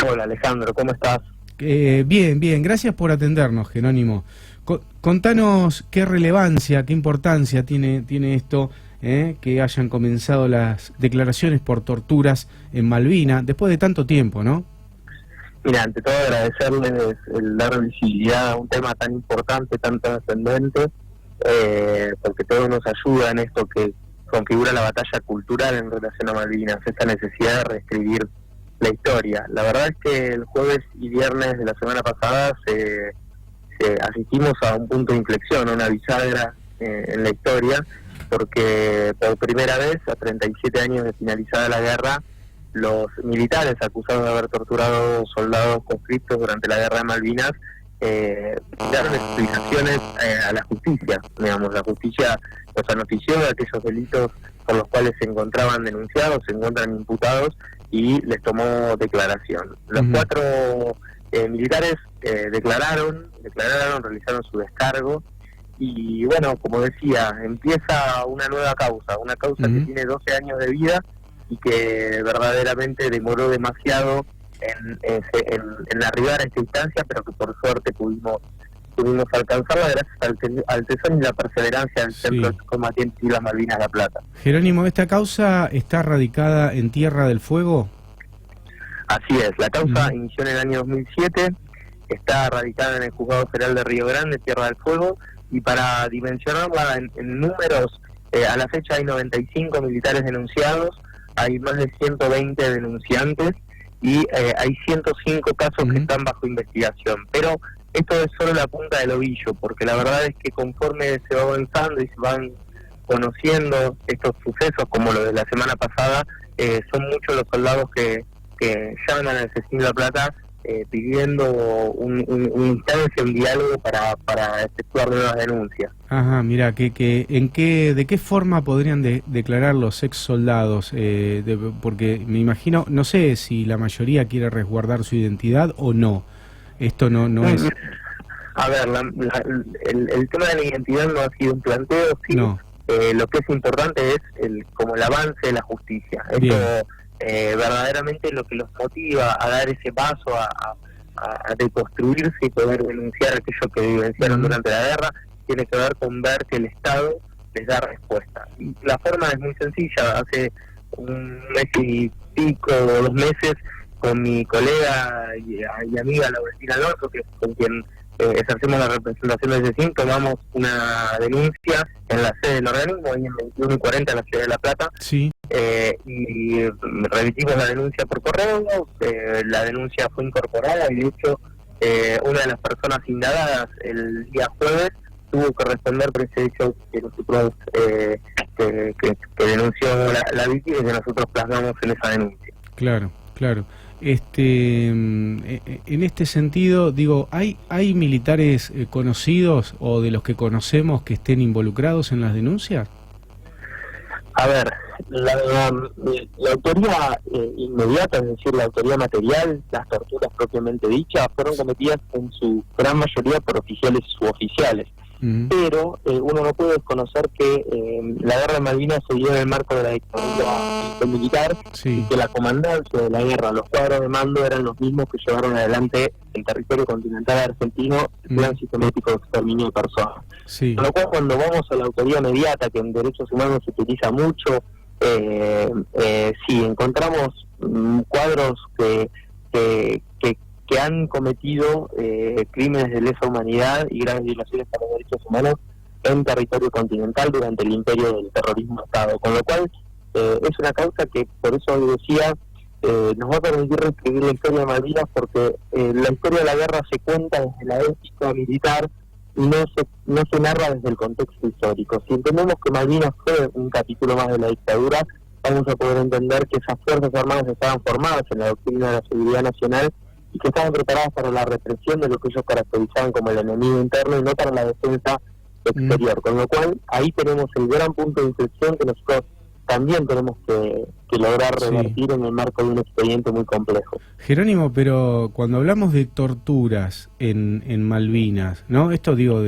Hola Alejandro, ¿cómo estás? Bien, bien, gracias por atendernos, Jerónimo. Contanos qué relevancia, qué importancia tiene esto, que hayan comenzado las declaraciones por torturas en Malvinas, después de tanto tiempo, ¿no? Mira, ante todo agradecerles el dar visibilidad a un tema tan importante, tan trascendente, porque todo nos ayuda en esto que configura la batalla cultural en relación a Malvinas, esa necesidad de reescribir la historia. La verdad es que el jueves y viernes de la semana pasada asistimos a un punto de inflexión, a una bisagra en la historia, porque por primera vez, a 37 años de finalizada la guerra, los militares acusados de haber torturado soldados conscriptos durante la guerra de Malvinas dieron explicaciones a la justicia. Digamos, la justicia los anotició de aquellos delitos por los cuales se encontraban denunciados, se encuentran imputados, y les tomó declaración. Los cuatro militares declararon, realizaron su descargo, y bueno, como decía, empieza una nueva causa, que tiene 12 años de vida y que verdaderamente demoró demasiado en arribar a esta instancia, pero que por suerte pudimos alcanzarla gracias al tesón y la perseverancia del Centro de Combatientes Islas Malvinas La Plata. Jerónimo, ¿esta causa está radicada en Tierra del Fuego? Así es, la causa inició en el año 2007, está radicada en el Juzgado Federal de Río Grande, Tierra del Fuego, y para dimensionarla en números, a la fecha hay 95 militares denunciados, hay más de 120 denunciantes y hay 105 casos que están bajo investigación. Pero esto es solo la punta del ovillo, porque la verdad es que conforme se va avanzando y se van conociendo estos sucesos, como lo de la semana pasada, son muchos los soldados que llaman al CECIN La Plata pidiendo un instancia, un diálogo para efectuar nuevas denuncias. Ajá, mira, ¿de qué forma podrían declarar los ex soldados? Porque me imagino, no sé si la mayoría quiere resguardar su identidad o no. Esto no es... A ver, el tema de la identidad no ha sido un planteo, sí. No. Lo que es importante es como el avance de la justicia. Esto verdaderamente lo que los motiva a dar ese paso, a deconstruirse y poder denunciar aquello que vivenciaron durante la guerra, tiene que ver con ver que el Estado les da respuesta. Y la forma es muy sencilla. Hace un mes y pico o 2 meses, con mi colega y amiga Laurentina Alonso, que es con quien ejercemos la representación del CECIN, tomamos una denuncia en la sede del organismo, ahí en 21 y 40 en la ciudad de La Plata, y remitimos la denuncia por correo. La denuncia fue incorporada y de hecho una de las personas indagadas el día jueves tuvo que responder por ese hecho que nosotros que denunció la víctima y que nosotros plasmamos en esa denuncia. Claro. En este sentido, digo, ¿hay militares conocidos o de los que conocemos que estén involucrados en las denuncias? A ver, la autoría inmediata, es decir, la autoría material, las torturas propiamente dichas, fueron cometidas en su gran mayoría por oficiales y suboficiales. Pero uno no puede desconocer que la guerra de Malvinas se dio en el marco de la dictadura militar, y que la comandancia de la guerra, los cuadros de mando eran los mismos que llevaron adelante el territorio continental argentino el plan sistemático de exterminio de personas. Con lo cual, cuando vamos a la autoría inmediata, que en derechos humanos se utiliza mucho, encontramos cuadros que han cometido crímenes de lesa humanidad y graves violaciones a los derechos humanos en territorio continental durante el imperio del terrorismo Estado, con lo cual es una causa que, por eso decía, nos va a permitir reescribir la historia de Malvinas, porque la historia de la guerra se cuenta desde la época militar y no se narra desde el contexto histórico. Si entendemos que Malvinas fue un capítulo más de la dictadura, vamos a poder entender que esas Fuerzas Armadas estaban formadas en la doctrina de la seguridad nacional y que estaban preparadas para la represión de lo que ellos caracterizaban como el enemigo interno y no para la defensa exterior. Con lo cual, ahí tenemos el gran punto de inflexión que nosotros también tenemos que lograr revertir en el marco de un expediente muy complejo. Jerónimo, pero cuando hablamos de torturas en Malvinas, ¿no? Esto digo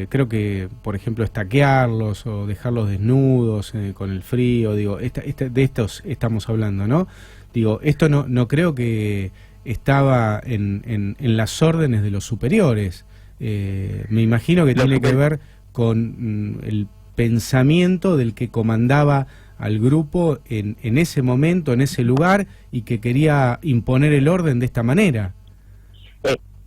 creo que, por ejemplo, estaquearlos o dejarlos desnudos con el frío, digo, de estos estamos hablando, ¿no? Digo, esto no creo que estaba en las órdenes de los superiores. Me imagino que tiene que ver con el pensamiento del que comandaba al grupo en ese momento, en ese lugar, y que quería imponer el orden de esta manera.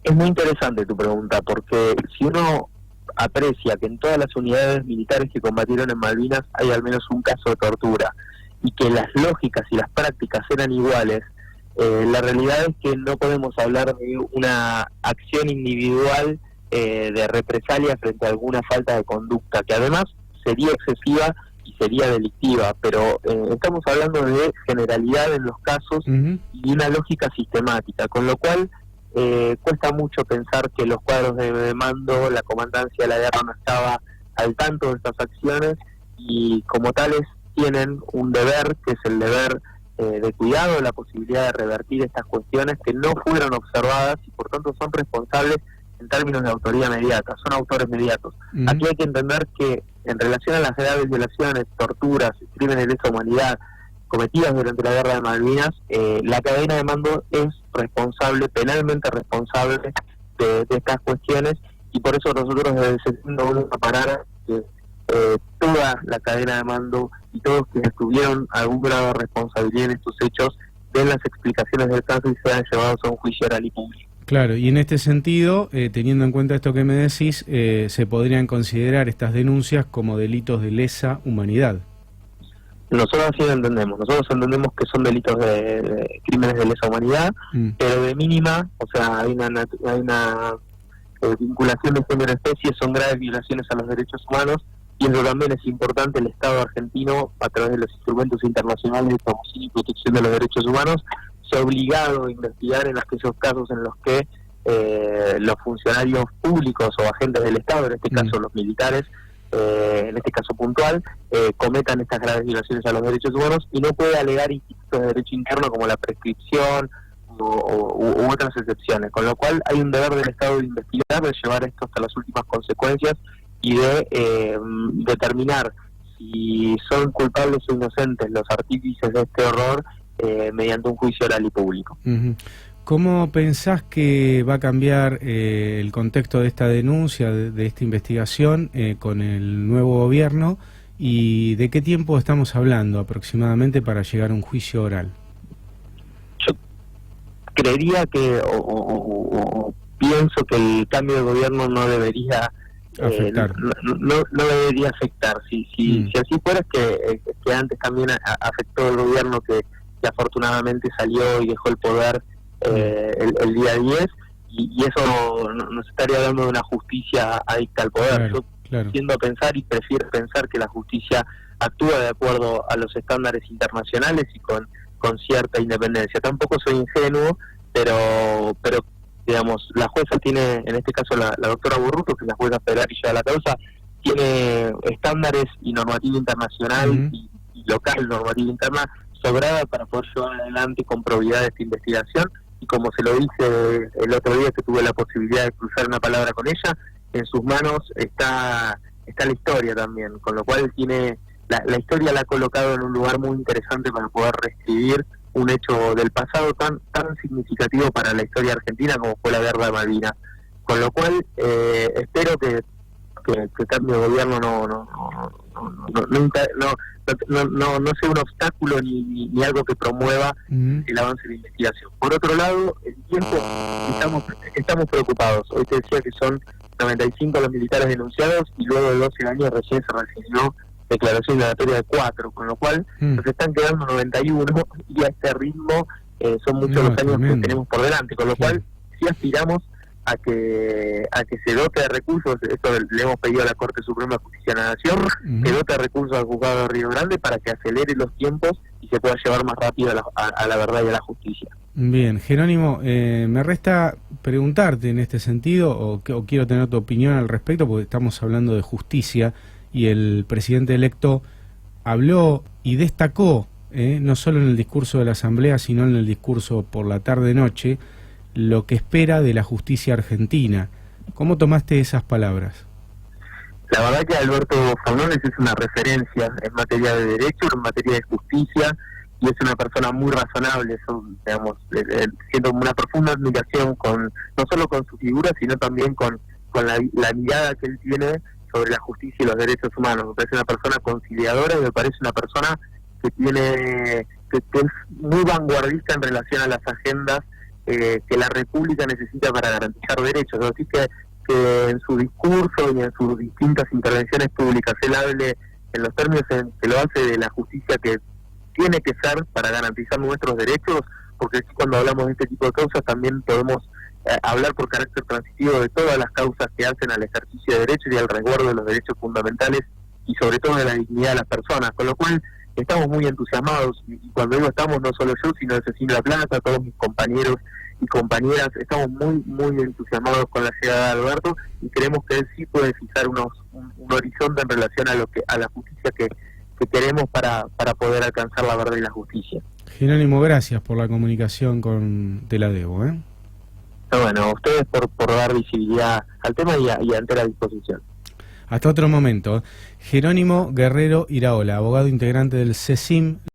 Es muy interesante tu pregunta, porque si uno aprecia que en todas las unidades militares que combatieron en Malvinas hay al menos un caso de tortura, y que las lógicas y las prácticas eran iguales, la realidad es que no podemos hablar de una acción individual de represalia frente a alguna falta de conducta, que además sería excesiva y sería delictiva, pero estamos hablando de generalidad en los casos y una lógica sistemática, con lo cual cuesta mucho pensar que los cuadros de mando, la comandancia de la guerra no estaba al tanto de estas acciones, y como tales tienen un deber, que es el deber de cuidado, la posibilidad de revertir estas cuestiones que no fueron observadas y por tanto son responsables en términos de autoría inmediata, son autores inmediatos. Aquí hay que entender que en relación a las graves violaciones, torturas, crímenes de lesa humanidad cometidas durante la guerra de Malvinas, la cadena de mando es responsable, penalmente responsable de estas cuestiones, y por eso nosotros desde el segundo vamos a parar que toda la cadena de mando y todos quienes tuvieron algún grado de responsabilidad en estos hechos den las explicaciones del caso y sean llevados a un juicio oral y público. Claro, y en este sentido, teniendo en cuenta esto que me decís, se podrían considerar estas denuncias como delitos de lesa humanidad. Nosotros así lo entendemos. Nosotros entendemos que son delitos de crímenes de lesa humanidad, pero de mínima, o sea, hay una vinculación de género-especie, son graves violaciones a los derechos humanos, y eso también es importante. El Estado argentino, a través de los instrumentos internacionales de promoción y protección de los derechos humanos, se ha obligado a investigar en aquellos casos en los que los funcionarios públicos o agentes del Estado, en este caso los militares, en este caso puntual, cometan estas graves violaciones a los derechos humanos, y no puede alegar institutos de derecho interno como la prescripción u otras excepciones, con lo cual hay un deber del Estado de investigar, de llevar esto hasta las últimas consecuencias y de determinar si son culpables o inocentes los artífices de este horror mediante un juicio oral y público. ¿Cómo pensás que va a cambiar el contexto de esta denuncia, de esta investigación con el nuevo gobierno, y de qué tiempo estamos hablando aproximadamente para llegar a un juicio oral? Yo creería que o pienso que el cambio de gobierno no debería afectar. No debería afectar. Si así fuera, es que antes también afectó el gobierno que afortunadamente salió y dejó el poder el día 10, y eso nos estaría hablando de una justicia adicta al poder. Yo tiendo a pensar y prefiero pensar que la justicia actúa de acuerdo a los estándares internacionales y con cierta independencia. Tampoco soy ingenuo, pero digamos, la jueza tiene, en este caso la doctora Burruto, que es la jueza federal y lleva la causa, tiene estándares y normativa internacional y local, normativa interna sobrada para poder llevar adelante con probidad esta investigación, y como se lo dije el otro día que tuve la posibilidad de cruzar una palabra con ella, en sus manos está la historia también, con lo cual tiene la historia la ha colocado en un lugar muy interesante para poder reescribir un hecho del pasado tan significativo para la historia argentina como fue la guerra de Malvinas, con lo cual espero que el cambio de gobierno no sea un obstáculo ni algo que promueva el avance de la investigación. Por otro lado, el tiempo, estamos preocupados. Hoy te decía que son 95 los militares denunciados, y luego de 12 años recién se recibió declaración indagatoria de 4, con lo cual nos están quedando 91, y a este ritmo son muchos los años que tenemos por delante, con lo cual sí aspiramos a que se dote de recursos. Esto le hemos pedido a la Corte Suprema de Justicia de la Nación, que dote de recursos al Juzgado de Río Grande para que acelere los tiempos y se pueda llevar más rápido a la verdad y a la justicia. Bien, Jerónimo, me resta preguntarte en este sentido, o quiero tener tu opinión al respecto, porque estamos hablando de justicia, y el presidente electo habló y destacó, no solo en el discurso de la Asamblea, sino en el discurso por la tarde-noche, lo que espera de la justicia argentina. ¿Cómo tomaste esas palabras? La verdad que Alberto Fernández es una referencia en materia de derecho, en materia de justicia, y es una persona muy razonable. Digamos, siento una profunda admiración no solo con su figura, sino también con la mirada que él tiene sobre la justicia y los derechos humanos. Me parece una persona conciliadora y me parece una persona que es muy vanguardista en relación a las agendas que la República necesita para garantizar derechos. Así que en su discurso y en sus distintas intervenciones públicas él hable en los términos en que lo hace de la justicia que tiene que ser para garantizar nuestros derechos, porque cuando hablamos de este tipo de causas también podemos hablar por carácter transitivo de todas las causas que hacen al ejercicio de derechos y al resguardo de los derechos fundamentales y sobre todo de la dignidad de las personas, con lo cual estamos muy entusiasmados, y cuando digo estamos, no solo yo, sino Cecilia Plaza, todos mis compañeros y compañeras, estamos muy entusiasmados con la llegada de Alberto y creemos que él sí puede fijar un horizonte en relación a la justicia que queremos para poder alcanzar la verdad y la justicia. Jerónimo, gracias por la comunicación te la debo, ¿eh? Bueno, a ustedes por dar visibilidad al tema y a entera disposición. Hasta otro momento. Jerónimo Guerrero Iraola, abogado integrante del CECIM.